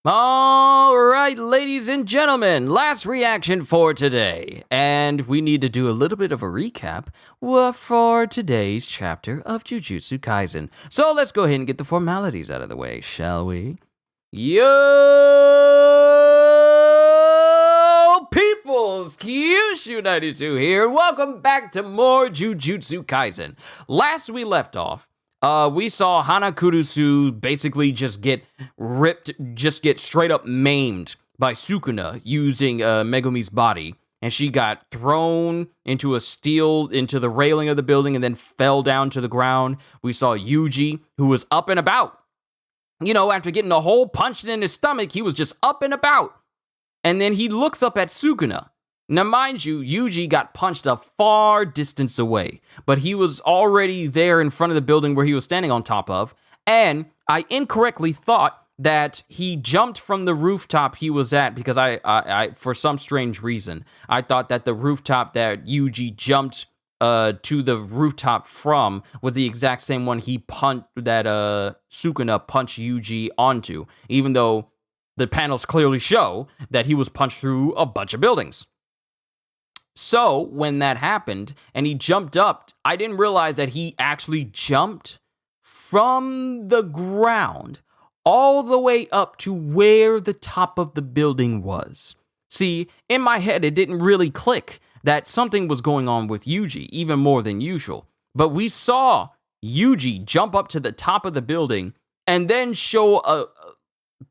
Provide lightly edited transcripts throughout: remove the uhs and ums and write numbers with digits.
All right, ladies and gentlemen, last reaction for today. And we need to do a little bit of a recap for today's chapter of Jujutsu Kaisen. So let's go ahead and get the formalities out of the way, shall we? Yo, peoples, Kyushu92 here. Welcome back to more Jujutsu Kaisen. Last we left off, we saw Hanakurusu basically just get straight up maimed by Sukuna using Megumi's body. And she got thrown into the railing of the building and then fell down to the ground. We saw Yuji, who was up and about. You know, after getting a hole punched in his stomach, he was just up and about. And then he looks up at Sukuna. Now, mind you, Yuji got punched a far distance away, but he was already there in front of the building where he was standing on top of, and I incorrectly thought that he jumped from the rooftop he was at because I for some strange reason, I thought that the rooftop that Yuji jumped to the rooftop from was the exact same one that Sukuna punched Yuji onto, even though the panels clearly show that he was punched through a bunch of buildings. So, when that happened, and he jumped up, I didn't realize that he actually jumped from the ground all the way up to where the top of the building was. See, in my head, it didn't really click that something was going on with Yuji, even more than usual. But we saw Yuji jump up to the top of the building and then show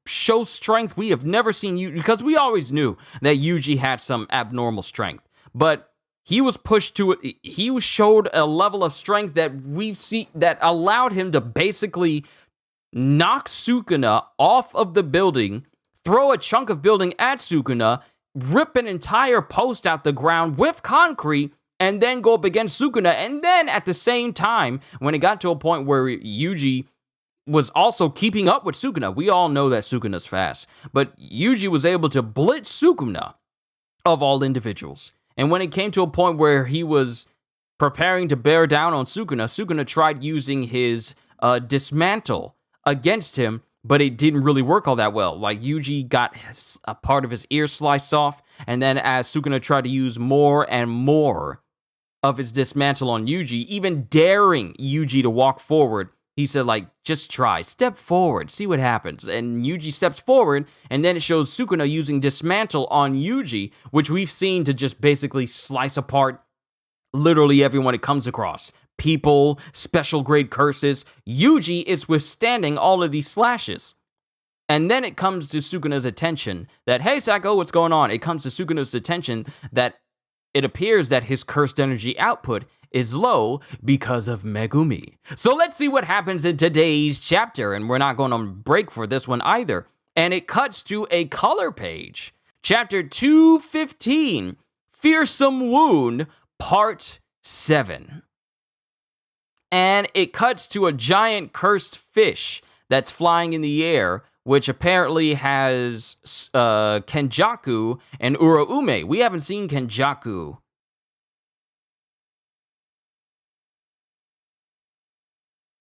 strength we have never seen Yuji, because we always knew that Yuji had some abnormal strength. But he was pushed to it. He showed a level of strength that that allowed him to basically knock Sukuna off of the building, throw a chunk of building at Sukuna, rip an entire post out the ground with concrete, and then go up against Sukuna. And then at the same time, when it got to a point where Yuji was also keeping up with Sukuna, we all know that Sukuna's fast, but Yuji was able to blitz Sukuna of all individuals. And when it came to a point where he was preparing to bear down on Sukuna, Sukuna tried using his dismantle against him, but it didn't really work all that well. Like, Yuji got a part of his ear sliced off, and then as Sukuna tried to use more and more of his dismantle on Yuji, even daring Yuji to walk forward, he said, like, just try, step forward, see what happens. And Yuji steps forward, and then it shows Sukuna using dismantle on Yuji, which we've seen to just basically slice apart literally everyone it comes across. People, special grade curses. Yuji is withstanding all of these slashes. And then it comes to Sukuna's attention that, hey, Sako, what's going on? It comes to Sukuna's attention that it appears that his cursed energy output is low because of Megumi. So let's see what happens in today's chapter, and we're not going on break for this one either. And it cuts to a color page. Chapter 215, Fearsome Wound, Part 7. And it cuts to a giant cursed fish that's flying in the air, which apparently has Kenjaku and Uraume. We haven't seen Kenjaku.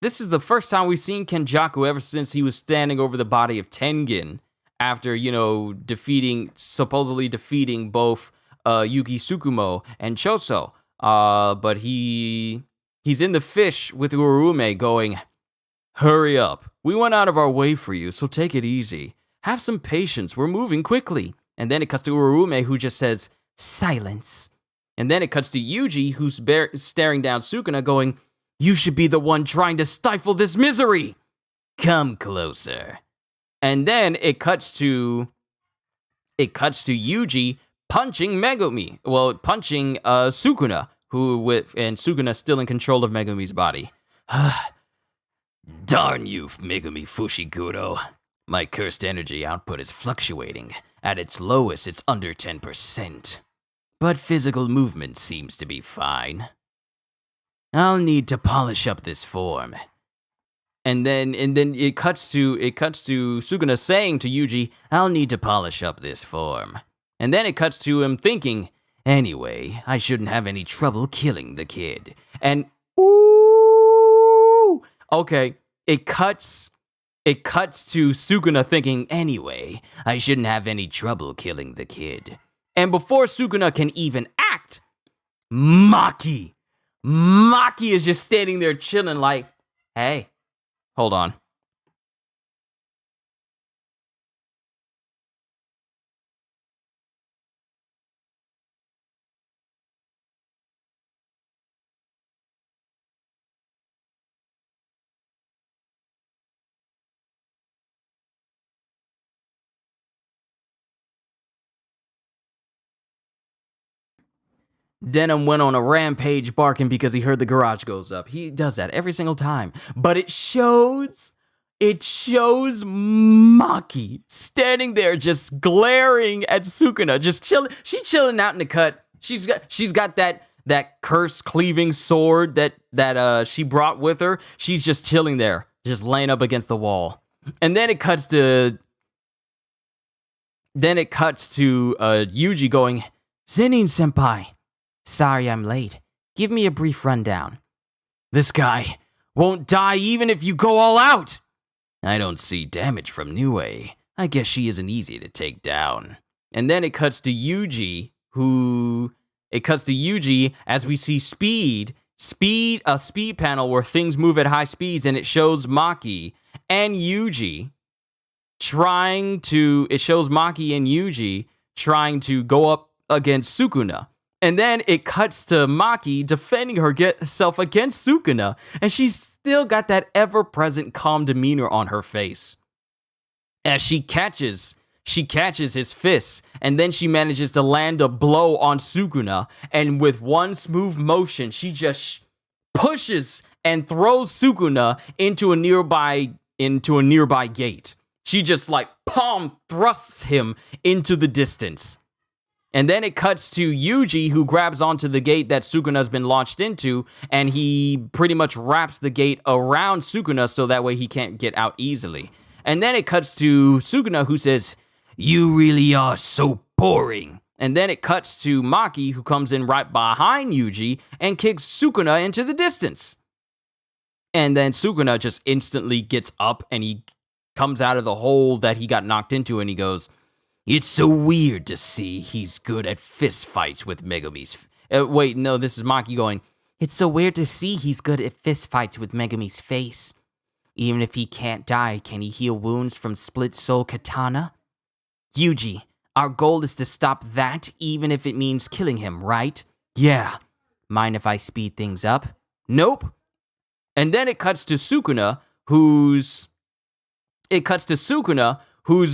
This is the first time we've seen Kenjaku ever since he was standing over the body of Tengen after, you know, supposedly defeating both Yuki Tsukumo and Choso. But he's in the fish with Uraume going, hurry up. We went out of our way for you, so take it easy. Have some patience. We're moving quickly. And then it cuts to Uraume, who just says, silence. And then it cuts to Yuji, who's staring down Sukuna going, you should be the one trying to stifle this misery. Come closer. And then it cuts to Yuji punching Megumi. Well, punching Sukuna, and Sukuna still in control of Megumi's body. Darn you, Megumi Fushiguro. My cursed energy output is fluctuating. At its lowest, it's under 10%. But physical movement seems to be fine. I'll need to polish up this form. And then it cuts to Sukuna saying to Yuji, I'll need to polish up this form. And then it cuts to him thinking, anyway, I shouldn't have any trouble killing the kid. And ooh, okay, it cuts it cuts to Sukuna thinking, anyway, I shouldn't have any trouble killing the kid. And before Sukuna can even act, Maki is just standing there chilling like, hey, hold on. Denim went on a rampage barking because he heard the garage goes up. He does that every single time. But it shows Maki standing there just glaring at Sukuna, just chilling. She's chilling out in the cut. She's got that curse cleaving sword that she brought with her. She's just chilling there, just laying up against the wall. And then it cuts to Yuji going, Zenin senpai, sorry I'm late. Give me a brief rundown. This guy won't die even if you go all out. I don't see damage from Nue. I guess she isn't easy to take down. And then it cuts to Yuji, as we see a speed panel where things move at high speeds, and it shows Maki and Yuji trying to go up against Sukuna. And then it cuts to Maki defending herself against Sukuna, and she's still got that ever-present calm demeanor on her face. As she catches his fists, and then she manages to land a blow on Sukuna, and with one smooth motion, she just pushes and throws Sukuna into a nearby gate. She just like palm thrusts him into the distance. And then it cuts to Yuji, who grabs onto the gate that Sukuna's been launched into, and he pretty much wraps the gate around Sukuna so that way he can't get out easily. And then it cuts to Sukuna, who says, you really are so boring. And then it cuts to Maki, who comes in right behind Yuji and kicks Sukuna into the distance. And then Sukuna just instantly gets up and he comes out of the hole that he got knocked into, and he goes, it's so weird to see he's good at fist fights with Megumi's... wait, no, this is Maki going, it's so weird to see he's good at fist fights with Megumi's face. Even if he can't die, can he heal wounds from Split Soul Katana? Yuji, our goal is to stop that, even if it means killing him, right? Yeah. Mind if I speed things up? Nope. And then it cuts to Sukuna, who's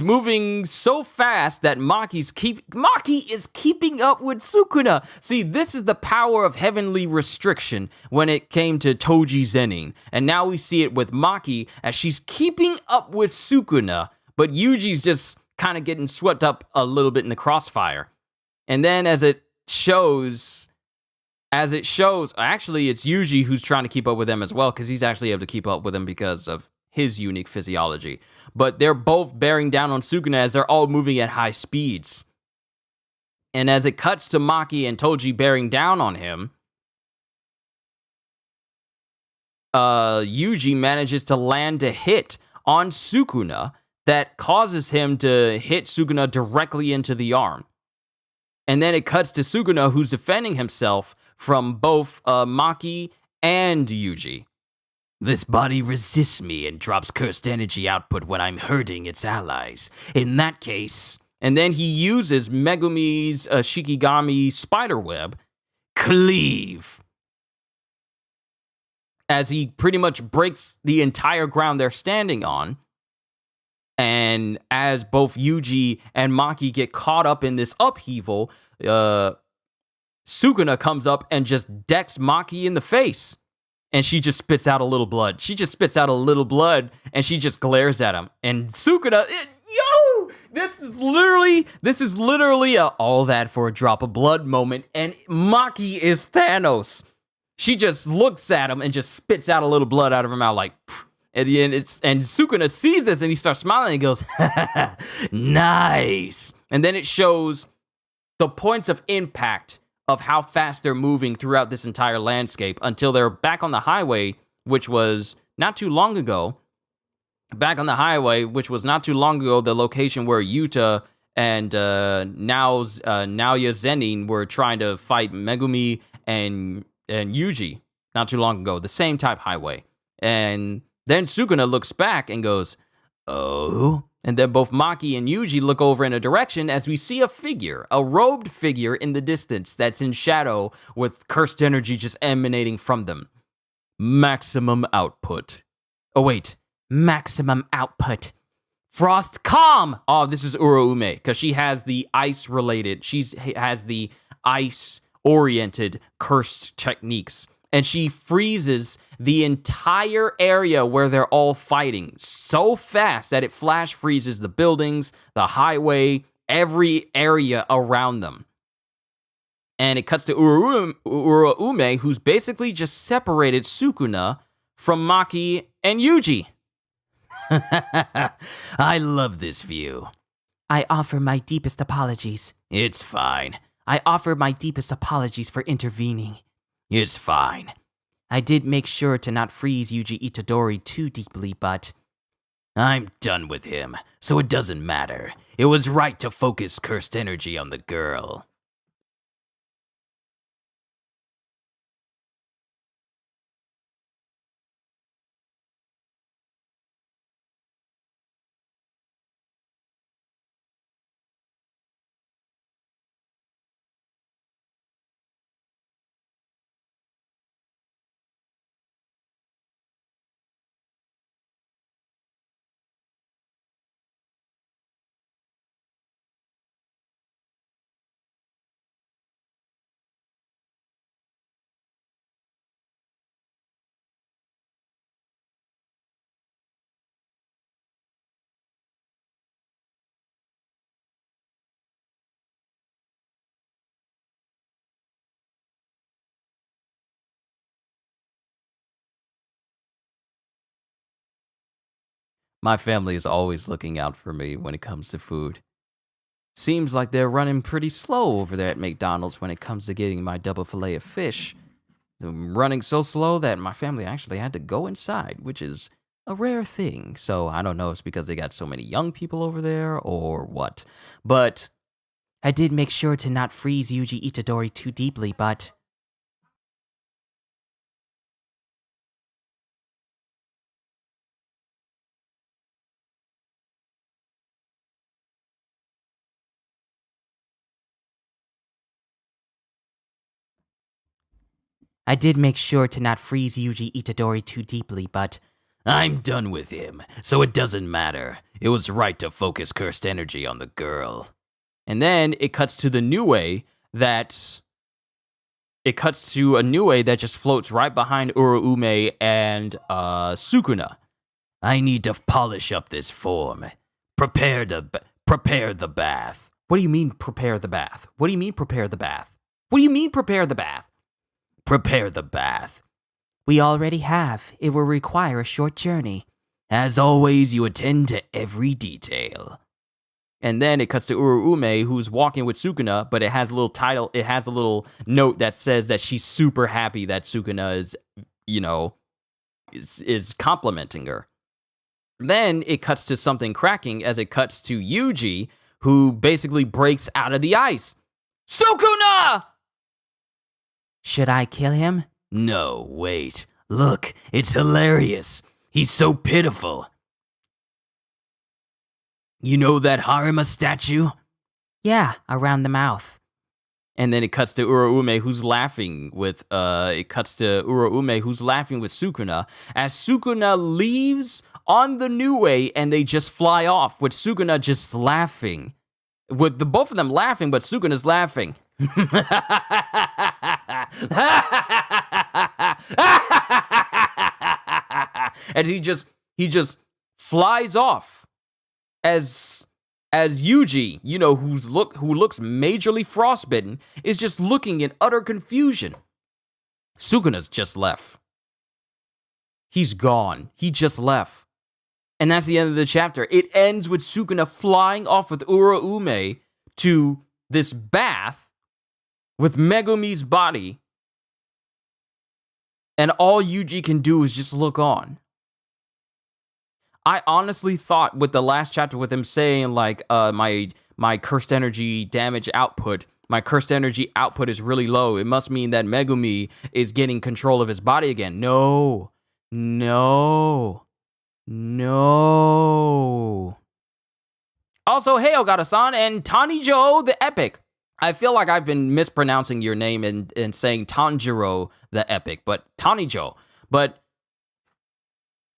moving so fast that Maki is keeping up with Sukuna. See, this is the power of heavenly restriction when it came to Toji Zenin. And now we see it with Maki as she's keeping up with Sukuna, but Yuji's just kind of getting swept up a little bit in the crossfire. And then as it shows, actually it's Yuji who's trying to keep up with them as well, because he's actually able to keep up with them because of his unique physiology. But they're both bearing down on Sukuna as they're all moving at high speeds. And as it cuts to Maki and Toji bearing down on him, Yuji manages to land a hit on Sukuna that causes him to hit Sukuna directly into the arm. And then it cuts to Sukuna, who's defending himself from both Maki and Yuji. This body resists me and drops cursed energy output when I'm hurting its allies. In that case... And then he uses Megumi's Shikigami spiderweb, Cleave, as he pretty much breaks the entire ground they're standing on. And as both Yuji and Maki get caught up in this upheaval, Sukuna comes up and just decks Maki in the face. And she just spits out a little blood. And she just glares at him. And Sukuna, this is literally a all that for a drop of blood moment. And Maki is Thanos. She just looks at him and just spits out a little blood out of her mouth like, and Sukuna sees this and he starts smiling and he goes, nice. And then it shows the points of impact of how fast they're moving throughout this entire landscape until they're back on the highway, which was not too long ago. back on the highway, which was not too long ago, the location where Yuta and Naoya Zenin were trying to fight Megumi and Yuji not too long ago, the same type highway. And then Sukuna looks back and goes, "Oh?" And then both Maki and Yuji look over in a direction as we see a figure, a robed figure in the distance that's in shadow with cursed energy just emanating from them. Maximum output. Oh, wait. Maximum output. Frost calm. Oh, this is Uraume because she has the ice related. She has the ice oriented cursed techniques, and she freezes the entire area where they're all fighting so fast that it flash freezes the buildings, the highway, every area around them. And it cuts to Uraume, who's basically just separated Sukuna from Maki and Yuji. I love this view. I offer my deepest apologies. It's fine. I offer my deepest apologies for intervening. It's fine. I did make sure to not freeze Yuji Itadori too deeply, but I'm done with him, so it doesn't matter. It was right to focus cursed energy on the girl. My family is always looking out for me when it comes to food. Seems like they're running pretty slow over there at McDonald's when it comes to getting my double fillet of fish. They're running so slow that my family actually had to go inside, which is a rare thing. So I don't know if it's because they got so many young people over there or what. But I did make sure to not freeze Yuji Itadori too deeply, but I did make sure to not freeze Yuji Itadori too deeply, but I'm done with him, so it doesn't matter. It was right to focus cursed energy on the girl. And then it cuts to the Nue that just floats right behind Uraume and Sukuna. I need to polish up this form. Prepare the bath. What do you mean prepare the bath? What do you mean prepare the bath? What do you mean prepare the bath? Prepare the bath. We already have. It will require a short journey. As always, you attend to every detail. And then it cuts to Uraume, who's walking with Sukuna, but it has a little note that says that she's super happy that Sukuna is complimenting her. Then it cuts to something cracking as it cuts to Yuji, who basically breaks out of the ice. Sukuna! Should I kill him? No, wait. Look, it's hilarious. He's so pitiful. You know that Harima statue? Yeah, around the mouth. And then it cuts to Uraume, who's laughing with Sukuna as Sukuna leaves on the Nue and they just fly off with Sukuna just laughing. With the both of them laughing, but Sukuna's laughing. And he just flies off as Yuji, who looks majorly frostbitten, is just looking in utter confusion. Sukuna's just left. He's gone. He just left. And that's the end of the chapter. It ends with Sukuna flying off with Uraume to this bath with Megumi's body. And all Yuji can do is just look on. I honestly thought with the last chapter with him saying like my cursed energy damage output, my cursed energy output is really low. It must mean that Megumi is getting control of his body again. No. No. No. Also, hey Ogata-san and Tanjiro the Epic. I feel like I've been mispronouncing your name and saying Tanjiro the Epic, but Tanjiro. But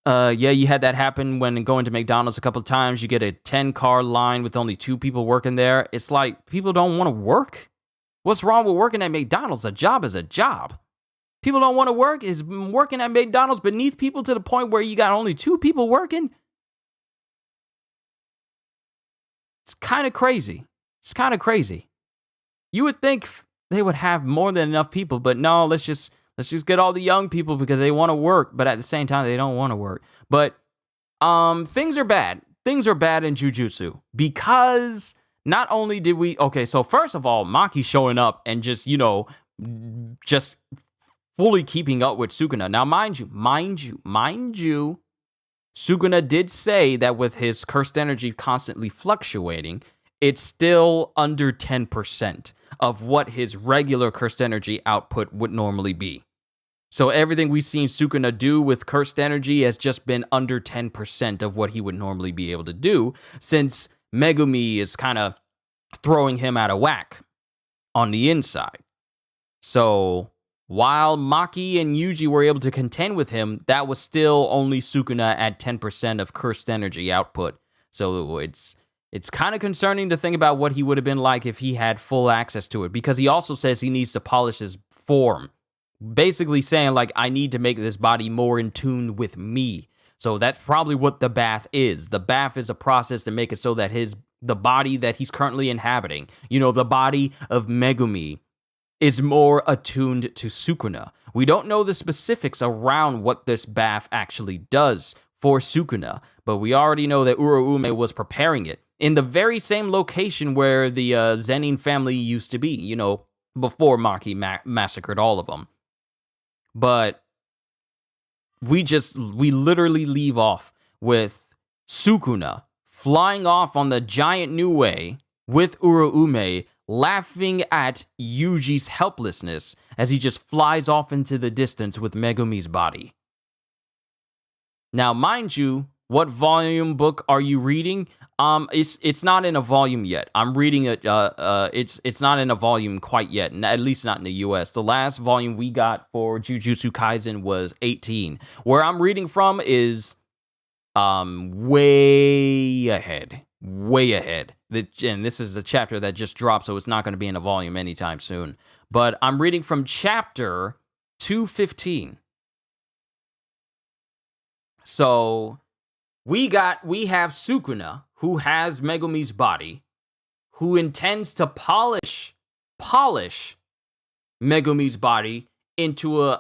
yeah, you had that happen when going to McDonald's a couple of times. You get a 10-car line with only 2 people working there. It's like people don't want to work. What's wrong with working at McDonald's? A job is a job. People don't want to work. Is working at McDonald's beneath people to the point where you got only 2 people working? It's kind of crazy. It's kind of crazy. You would think they would have more than enough people, but no, let's just get all the young people because they want to work, but at the same time, they don't want to work. But things are bad. Things are bad in Jujutsu because not only did we... Okay, so first of all, Maki showing up and just, just fully keeping up with Sukuna. Now, mind you, Sukuna did say that with his cursed energy constantly fluctuating, it's still under 10% of what his regular cursed energy output would normally be. So everything we've seen Sukuna do with cursed energy has just been under 10% of what he would normally be able to do, since Megumi is kind of throwing him out of whack on the inside. So while Maki and Yuji were able to contend with him, that was still only Sukuna at 10% of cursed energy output. So it's kind of concerning to think about what he would have been like if he had full access to it, because he also says he needs to polish his form. Basically saying, like, I need to make this body more in tune with me. So that's probably what the bath is. The bath is a process to make it so that the body that he's currently inhabiting, the body of Megumi, is more attuned to Sukuna. We don't know the specifics around what this bath actually does for Sukuna, but we already know that Uraume was preparing it in the very same location where the Zenin family used to be, before Maki massacred all of them. But we literally leave off with Sukuna flying off on the giant new way with Uraume laughing at Yuji's helplessness as he just flies off into the distance with Megumi's body. Now, mind you, what volume book are you reading? It's not in a volume yet. I'm reading it. It's not in a volume quite yet, at least not in the U.S. The last volume we got for Jujutsu Kaisen was 18. Where I'm reading from is way ahead. And this is a chapter that just dropped, so it's not going to be in a volume anytime soon. But I'm reading from chapter 215. So we have Sukuna, who has Megumi's body, who intends to polish Megumi's body into a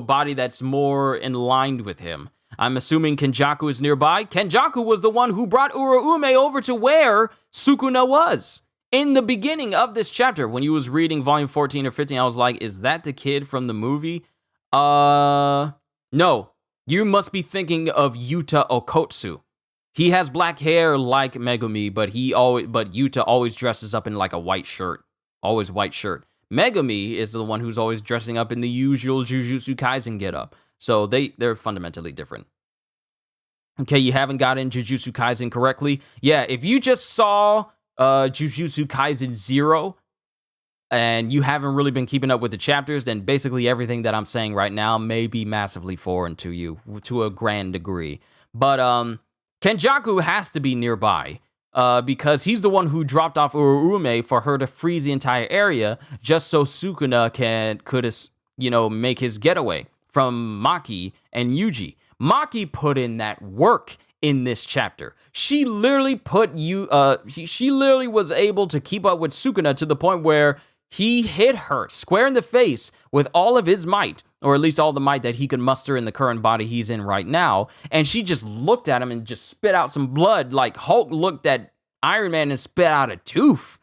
body that's more in line with him. I'm assuming Kenjaku is nearby. Kenjaku was the one who brought Uraume over to where Sukuna was. In the beginning of this chapter, when you was reading volume 14 or 15, I was like, is that the kid from the movie? No. You must be thinking of Yuta Okotsu. He has black hair like Megumi, but Yuta always dresses up in like a white shirt. Always white shirt. Megumi is the one who's always dressing up in the usual Jujutsu Kaisen getup. So they're fundamentally different. Okay, you haven't gotten Jujutsu Kaisen correctly? Yeah, if you just saw Jujutsu Kaisen 0 and you haven't really been keeping up with the chapters, then basically everything that I'm saying right now may be massively foreign to you to a grand degree. But Kenjaku has to be nearby because he's the one who dropped off Uraume for her to freeze the entire area just so Sukuna could make his getaway from Maki and Yuji. Maki put in that work in this chapter. She literally she literally was able to keep up with Sukuna to the point where he hit her square in the face with all of his might, or at least all the might that he could muster in the current body he's in right now, and she just looked at him and just spit out some blood like Hulk looked at Iron Man and spit out a tooth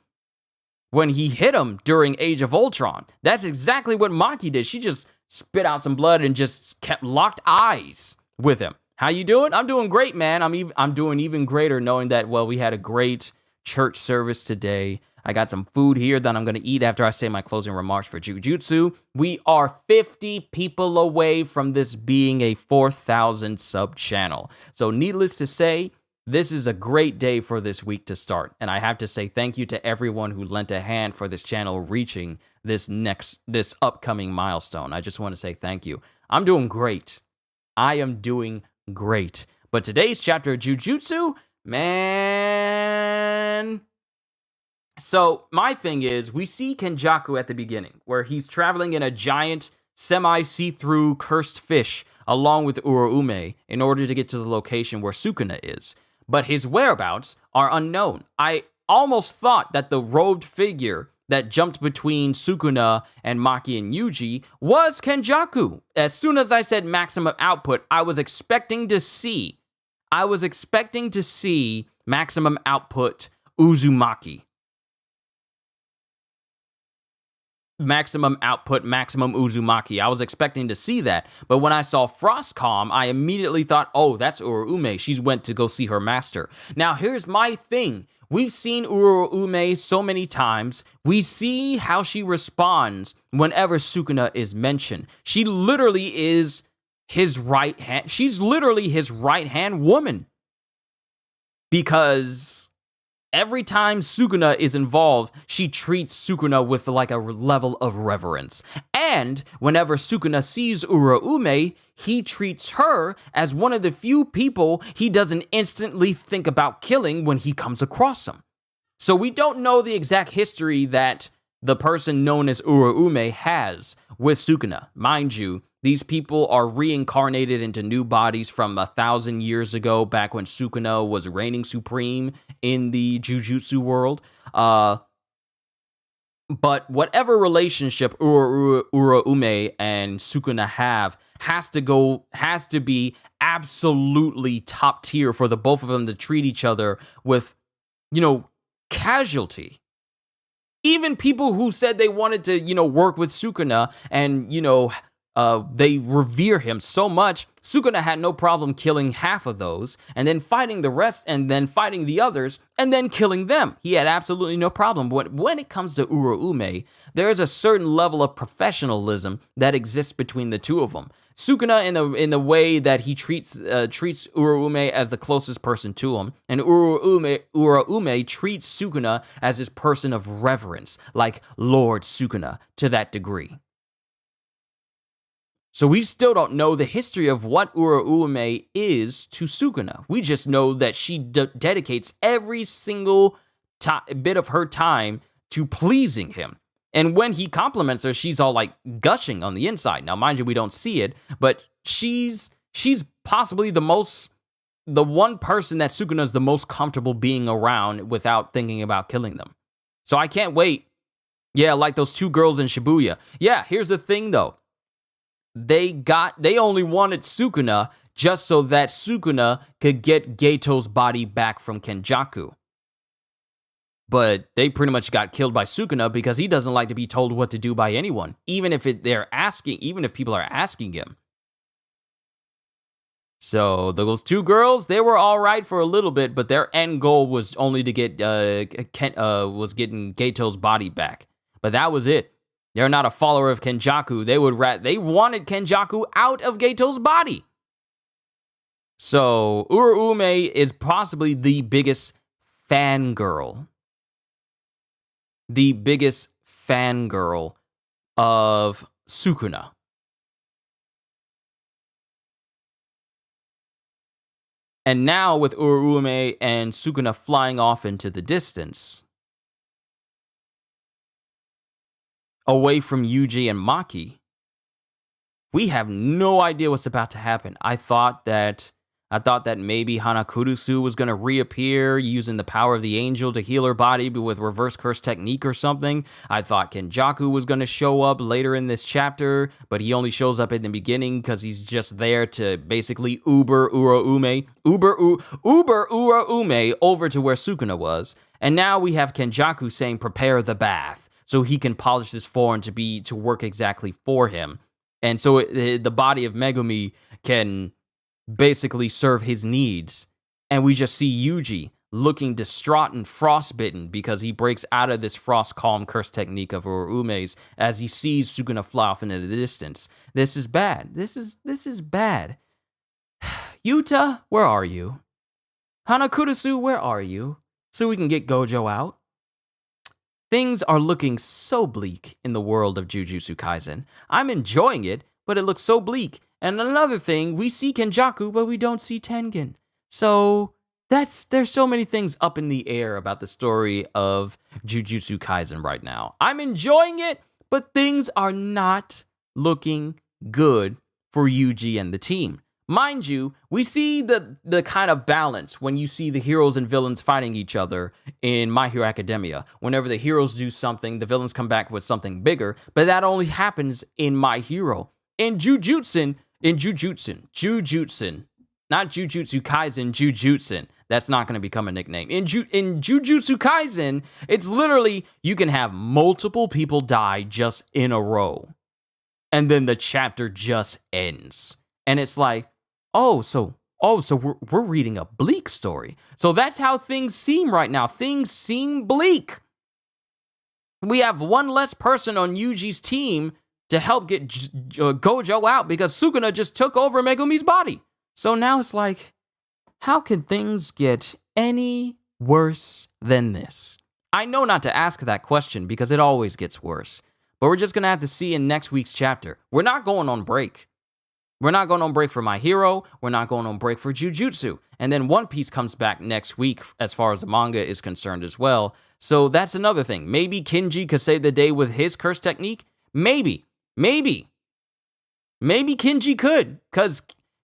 when he hit him during Age of Ultron. That's exactly what Maki did. She just spit out some blood and just kept locked eyes with him. How you doing? I'm doing great, man. I'm doing even greater knowing that, well, we had a great church service today. I got some food here that I'm going to eat after I say my closing remarks for Jujutsu. We are 50 people away from this being a 4,000 sub channel. So needless to say, this is a great day for this week to start. And I have to say thank you to everyone who lent a hand for this channel reaching this upcoming milestone. I just want to say thank you. I'm doing great. I am doing great. But today's chapter of Jujutsu, man. So my thing is, we see Kenjaku at the beginning, where he's traveling in a giant semi-see-through cursed fish along with Uraume in order to get to the location where Sukuna is. But his whereabouts are unknown. I almost thought that the robed figure that jumped between Sukuna and Maki and Yuji was Kenjaku. As soon as I said maximum output, I was expecting to see maximum output Uzumaki. Maximum output, maximum Uzumaki. I was expecting to see that, but when I saw Frostcom, I immediately thought, oh, that's Uraume. She's went to go see her master. Now, here's my thing. We've seen Uraume so many times. We see how she responds whenever Sukuna is mentioned. She literally is his right hand. She's literally his right-hand woman. Because every time Sukuna is involved, she treats Sukuna with like a level of reverence. And whenever Sukuna sees Uraume, he treats her as one of the few people he doesn't instantly think about killing when he comes across him. So we don't know the exact history that the person known as Uraume has with Sukuna. Mind you, these people are reincarnated into new bodies from 1,000 years ago, back when Sukuna was reigning supreme in the Jujutsu world. But whatever relationship Uraume and Sukuna have has to be absolutely top tier for the both of them to treat each other with, casualty. Even people who said they wanted to, work with Sukuna and, they revere him so much, Sukuna had no problem killing half of those, and then fighting the rest, and then fighting the others, and then killing them. He had absolutely no problem. But when it comes to Uraume, there is a certain level of professionalism that exists between the two of them. Sukuna in the way that he treats Uraume as the closest person to him, and Uraume treats Sukuna as his person of reverence, like Lord Sukuna, to that degree. So we still don't know the history of what Uraume is to Sukuna. We just know that she dedicates every single bit of her time to pleasing him. And when he compliments her, she's all like gushing on the inside. Now, mind you, we don't see it, but she's possibly the one person that Sukuna is the most comfortable being around without thinking about killing them. So I can't wait. Yeah, like those two girls in Shibuya. Yeah, here's the thing though. They only wanted Sukuna just so that Sukuna could get Geito's body back from Kenjaku. But they pretty much got killed by Sukuna because he doesn't like to be told what to do by anyone, even if people are asking him. So those two girls, they were all right for a little bit, but their end goal was only to get getting Geito's body back. But that was it. They're not a follower of Kenjaku. They wanted Kenjaku out of Geito's body. So Uraume is possibly the biggest fangirl. The biggest fangirl of Sukuna. And now with Uraume and Sukuna flying off into the distance, away from Yuji and Maki, we have no idea what's about to happen. I thought that maybe Hanakurusu was going to reappear using the power of the angel to heal her body with reverse curse technique or something. I thought Kenjaku was going to show up later in this chapter, but he only shows up in the beginning because he's just there to basically Uber Uraume over to where Sukuna was. And now we have Kenjaku saying, prepare the bath, so he can polish this form to work exactly for him. And so the body of Megumi can basically serve his needs. And we just see Yuji looking distraught and frostbitten because he breaks out of this frost calm curse technique of Urume's as he sees Sukuna fly off into the distance. This is bad. This is bad. Yuta, where are you? Hanakurusu, where are you? So we can get Gojo out. Things are looking so bleak in the world of Jujutsu Kaisen. I'm enjoying it, but it looks so bleak. And another thing, we see Kenjaku, but we don't see Tengen. So there's so many things up in the air about the story of Jujutsu Kaisen right now. I'm enjoying it, but things are not looking good for Yuji and the team. Mind you, we see the kind of balance when you see the heroes and villains fighting each other in My Hero Academia. Whenever the heroes do something, the villains come back with something bigger, but that only happens in My Hero. In Jujutsu, not Jujutsu Kaisen, Jujutsu. That's not going to become a nickname. In Jujutsu Kaisen, it's literally, you can have multiple people die just in a row. And then the chapter just ends. And it's like, so we're reading a bleak story. So that's how things seem right now. Things seem bleak. We have one less person on Yuji's team to help get Gojo out because Sukuna just took over Megumi's body. So now it's like, how can things get any worse than this? I know not to ask that question because it always gets worse. But we're just going to have to see in next week's chapter. We're not going on break. We're not going on break for My Hero. We're not going on break for Jujutsu. And then One Piece comes back next week as far as the manga is concerned as well. So that's another thing. Maybe Kinji could save the day with his curse technique. Maybe Kinji could. Because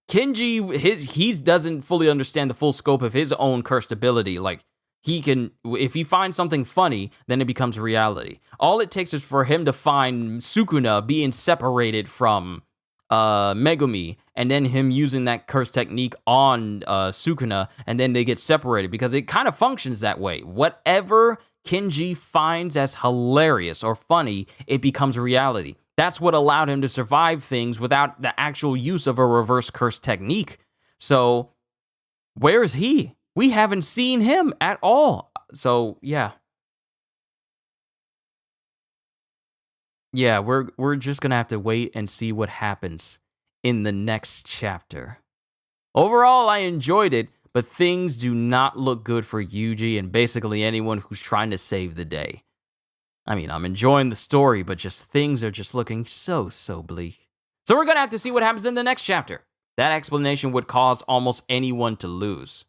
Kinji, he doesn't fully understand the full scope of his own cursed ability. Like, he can, if he finds something funny, then it becomes reality. All it takes is for him to find Sukuna being separated from Megumi, and then him using that curse technique on Sukuna, and then they get separated, because it kind of functions that way. Whatever Kinji finds as hilarious or funny, it becomes reality. That's what allowed him to survive things without the actual use of a reverse curse technique. So, where is he? We haven't seen him at all. So, yeah. Yeah, we're just gonna have to wait and see what happens in the next chapter. Overall, I enjoyed it, but things do not look good for Yuji and basically anyone who's trying to save the day. I mean, I'm enjoying the story, but just things are just looking so bleak. So we're gonna have to see what happens in the next chapter. That explanation would cause almost anyone to lose.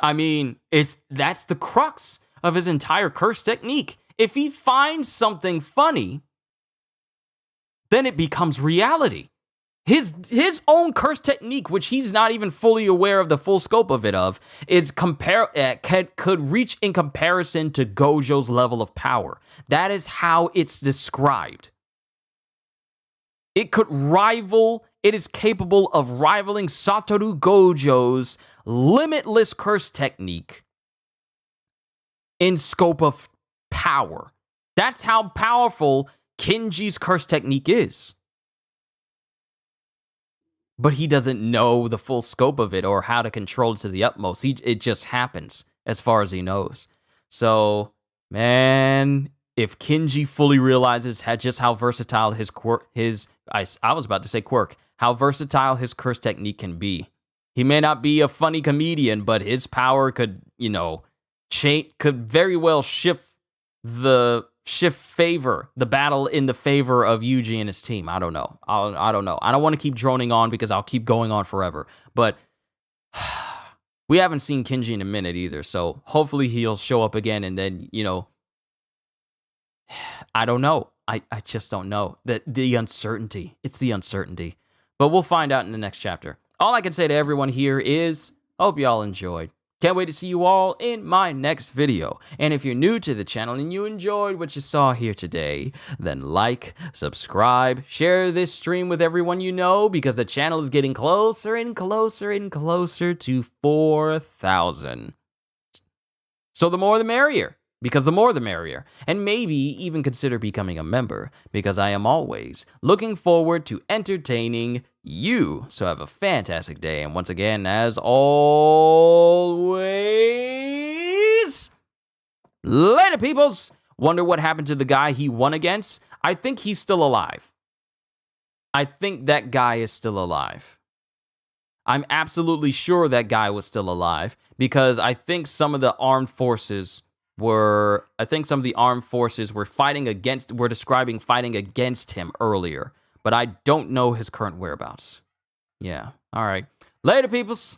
I mean, that's the crux of his entire curse technique. If he finds something funny, then it becomes reality. His own curse technique, which he's not even fully aware of the full scope of it is could reach in comparison to Gojo's level of power. That is how it's described. It is capable of rivaling Satoru Gojo's limitless curse technique in scope of power. That's how powerful Kinji's curse technique is. But he doesn't know the full scope of it or how to control it to the utmost. It just happens as far as he knows. So, man, if Kinji fully realizes just how versatile how versatile his curse technique can be. He may not be a funny comedian, but his power could, could very well shift the battle in the favor of Yuji and his team. I don't know. I don't know. I don't want to keep droning on because I'll keep going on forever. But we haven't seen Kinji in a minute either, so hopefully he'll show up again, and then, I don't know. I just don't know. The uncertainty. It's the uncertainty. But we'll find out in the next chapter. All I can say to everyone here is, hope y'all enjoyed. Can't wait to see you all in my next video. And if you're new to the channel and you enjoyed what you saw here today, then like, subscribe, share this stream with everyone you know, because the channel is getting closer and closer and closer to 4,000. So the more the merrier, because the more the merrier, and maybe even consider becoming a member, because I am always looking forward to entertaining you. So have a fantastic day, and once again, as always, later, peoples! Wonder what happened to the guy he won against? I think he's still alive. I think that guy is still alive. I'm absolutely sure that guy was still alive, because I think some of the armed forces were describing fighting against him earlier, but I don't know his current whereabouts. Yeah. All right. Later, peoples.